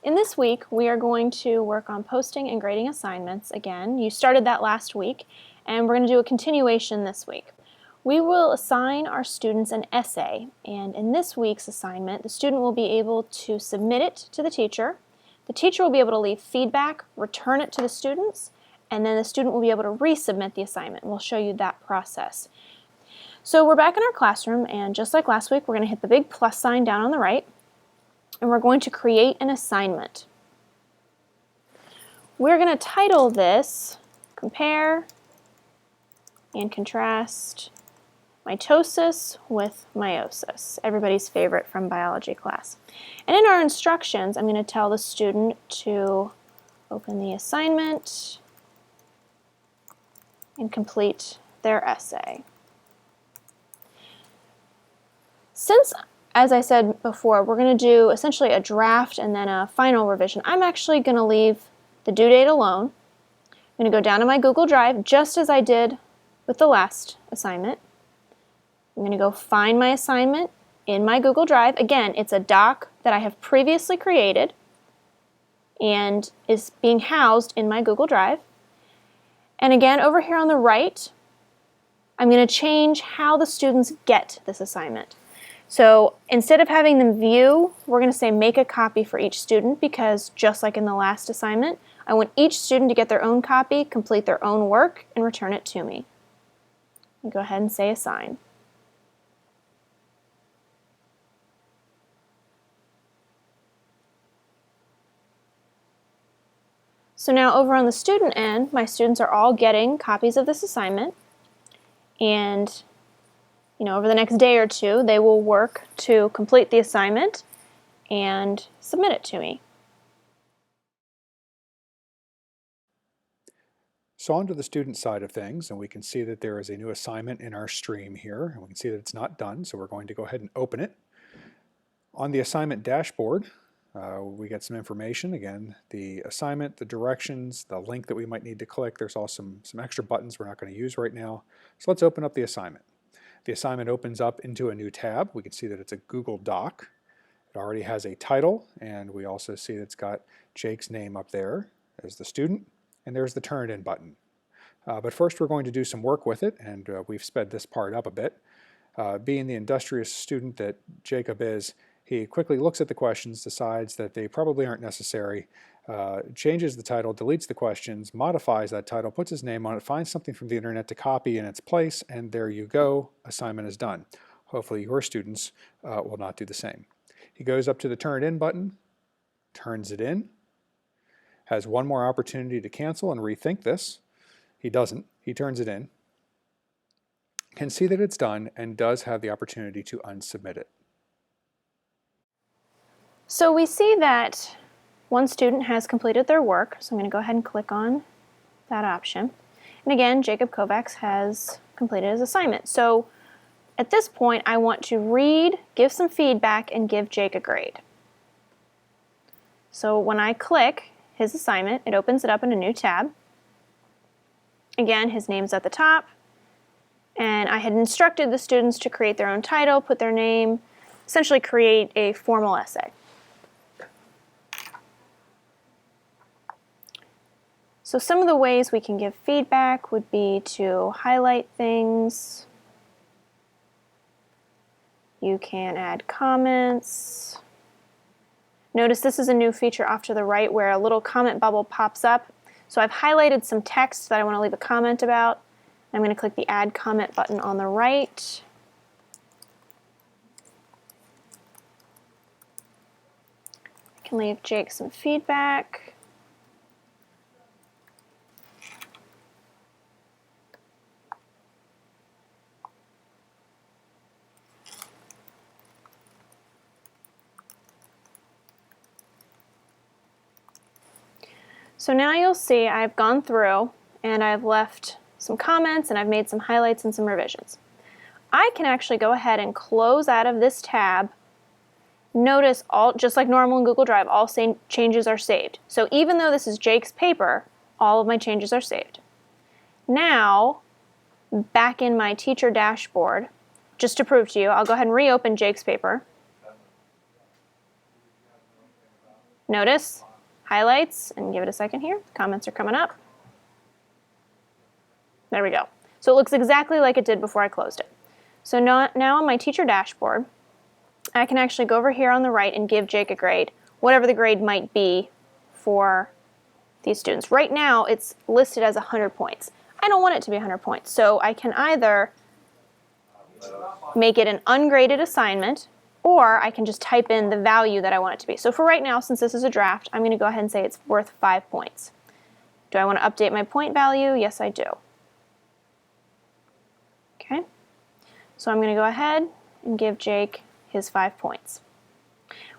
In this week, we are going to work on posting and grading assignments again. You started that last week, and we're going to do a continuation this week. We will assign our students an essay, and in this week's assignment, the student will be able to submit it to the teacher. The teacher will be able to leave feedback, return it to the students, and then the student will be able to resubmit the assignment. We'll show you that process. So we're back in our classroom, and just like last week, we're going to hit the big plus sign down on the right, and we're going to create an assignment. We're going to title this Compare and Contrast Mitosis with Meiosis, everybody's favorite from biology class. And in our instructions, I'm going to tell the student to open the assignment and complete their essay. Since, as I said before, we're going to do essentially a draft and then a final revision, I'm actually going to leave the due date alone. I'm going to go down to my Google Drive just as I did with the last assignment. I'm going to go find my assignment in my Google Drive. Again, it's a doc that I have previously created and is being housed in my Google Drive. And again, over here on the right, I'm going to change how the students get this assignment. So instead of having them view, we're going to say make a copy for each student, because just like in the last assignment, I want each student to get their own copy, complete their own work, and return it to me. I'll go ahead and say assign. So now over on the student end, my students are all getting copies of this assignment, and over the next day or two, they will work to complete the assignment and submit it to me. So on to the student side of things, and we can see that there is a new assignment in our stream here, and we can see that it's not done, so we're going to go ahead and open it. On the assignment dashboard, we get some information. Again, the assignment, the directions, the link that we might need to click. There's also some extra buttons we're not going to use right now. So let's open up the assignment. The assignment opens up into a new tab. We can see that it's a Google Doc. It already has a title, and we also see that it's got Jake's name up there as the student, and there's the Turn In button. But first we're going to do some work with it, and we've sped this part up a bit. Being the industrious student that Jacob is, he quickly looks at the questions, decides that they probably aren't necessary, changes the title, deletes the questions, modifies that title, puts his name on it, finds something from the internet to copy in its place, and there you go, assignment is done. Hopefully your students will not do the same. He goes up to the Turn In button, turns it in, has one more opportunity to cancel and rethink this. He doesn't. He turns it in, can see that it's done, and does have the opportunity to unsubmit it. So we see that one student has completed their work, so I'm going to go ahead and click on that option. And again, Jacob Kovacs has completed his assignment. So at this point, I want to read, give some feedback, and give Jake a grade. So when I click his assignment, it opens it up in a new tab. Again, his name's at the top, and I had instructed the students to create their own title, put their name, essentially create a formal essay. So some of the ways we can give feedback would be to highlight things. You can add comments. Notice this is a new feature off to the right where a little comment bubble pops up. So I've highlighted some text that I want to leave a comment about. I'm going to click the Add Comment button on the right. I can leave Jake some feedback. So now you'll see I've gone through and I've left some comments and I've made some highlights and some revisions. I can actually go ahead and close out of this tab. Notice, just like normal in Google Drive, all changes are saved. So even though this is Jake's paper, all of my changes are saved. Now, back in my teacher dashboard, just to prove to you, I'll go ahead and reopen Jake's paper. Notice, highlights, and give it a second here. Comments are coming up. There we go. So it looks exactly like it did before I closed it. So now on my teacher dashboard, I can actually go over here on the right and give Jake a grade, whatever the grade might be for these students. Right now, it's listed as 100 points. I don't want it to be 100 points, so I can either make it an ungraded assignment, or I can just type in the value that I want it to be. So for right now, since this is a draft, I'm going to go ahead and say it's worth 5 points. Do I want to update my point value? Yes, I do. Okay, so I'm going to go ahead and give Jake his 5 points.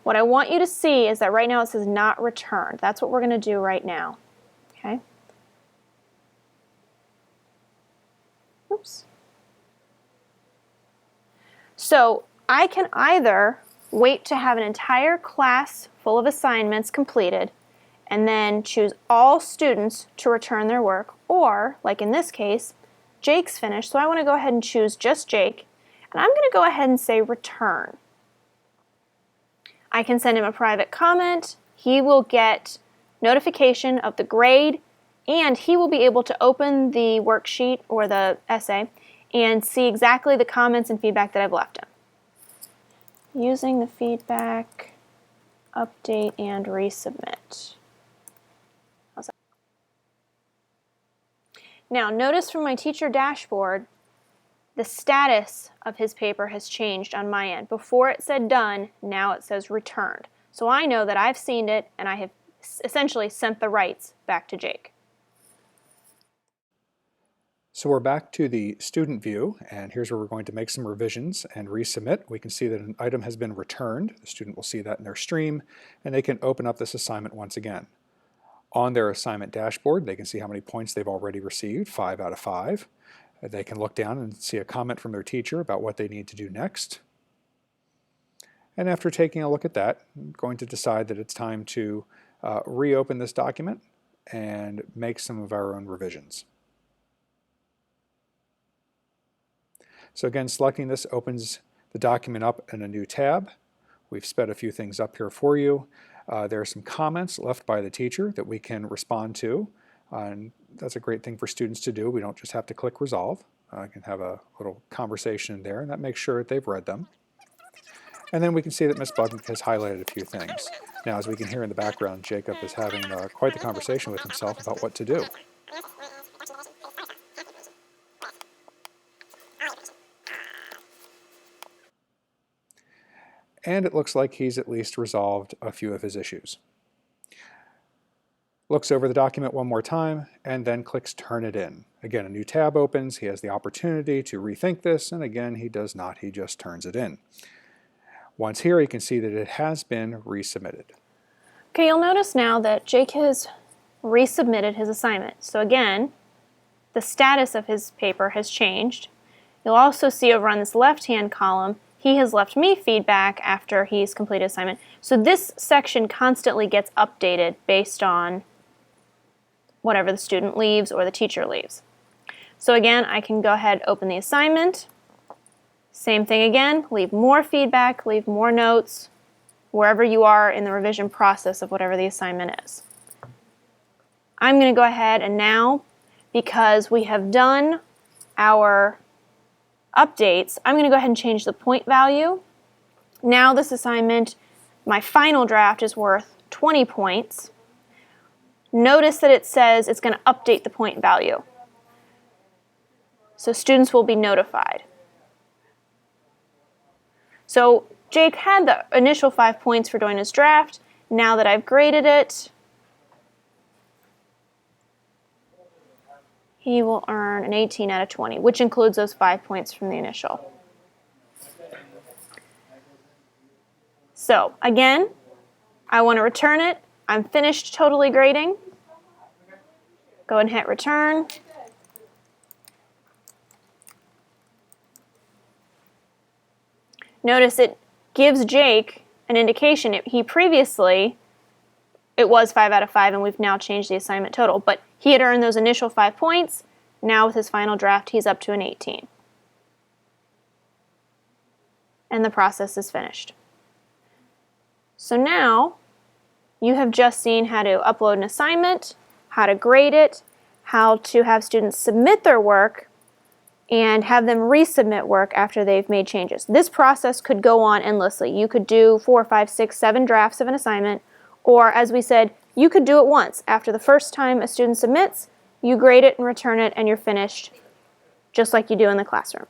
What I want you to see is that right now it says not returned. That's what we're going to do right now. Okay. Oops. So I can either wait to have an entire class full of assignments completed and then choose all students to return their work, or, like in this case, Jake's finished, so I want to go ahead and choose just Jake, and I'm going to go ahead and say return. I can send him a private comment, he will get notification of the grade, and he will be able to open the worksheet or the essay and see exactly the comments and feedback that I've left him. Using the feedback, update, and resubmit. How's that? Now, notice from my teacher dashboard, the status of his paper has changed on my end. Before it said done, now it says returned. So I know that I've seen it and I have essentially sent the rights back to Jake. So we're back to the student view, and here's where we're going to make some revisions and resubmit. We can see that an item has been returned. The student will see that in their stream, and they can open up this assignment once again. On their assignment dashboard, they can see how many points they've already received, 5 out of 5. They can look down and see a comment from their teacher about what they need to do next. And after taking a look at that, I'm going to decide that it's time to reopen this document and make some of our own revisions. So again, selecting this opens the document up in a new tab. We've sped a few things up here for you. There are some comments left by the teacher that we can respond to, and that's a great thing for students to do. We don't just have to click resolve. I can have a little conversation there, and that makes sure that they've read them. And then we can see that Ms. Budnick has highlighted a few things. Now, as we can hear in the background, Jacob is having quite the conversation with himself about what to do. And it looks like he's at least resolved a few of his issues. Looks over the document one more time and then clicks Turn It In. Again, a new tab opens. He has the opportunity to rethink this, and again, he does not. He just turns it in. Once here, you can see that it has been resubmitted. Okay, you'll notice now that Jake has resubmitted his assignment. So again, the status of his paper has changed. You'll also see over on this left-hand column, he has left me feedback after he's completed assignment. So this section constantly gets updated based on whatever the student leaves or the teacher leaves. So again, I can go ahead and open the assignment. Same thing again, leave more feedback, leave more notes, wherever you are in the revision process of whatever the assignment is. I'm going to go ahead and now, because we have done our updates, I'm going to go ahead and change the point value. Now this assignment, my final draft, is worth 20 points. Notice that it says it's going to update the point value. So students will be notified. So Jake had the initial 5 points for doing his draft. Now that I've graded it, he will earn an 18 out of 20, which includes those 5 points from the initial. So again, I want to return it. I'm finished totally grading. Go ahead and hit return. Notice it gives Jake an indication. He previously, it was 5 out of 5, and we've now changed the assignment total, but he had earned those initial 5 points. Now with his final draft, he's up to an 18. And the process is finished. So now You have just seen how to upload an assignment, how to grade it, how to have students submit their work, and have them resubmit work after they've made changes. This process could go on endlessly. You could do 4, 5, 6, 7 drafts of an assignment, or as we said, you could do it once. After the first time a student submits, you grade it and return it, and you're finished, just like you do in the classroom.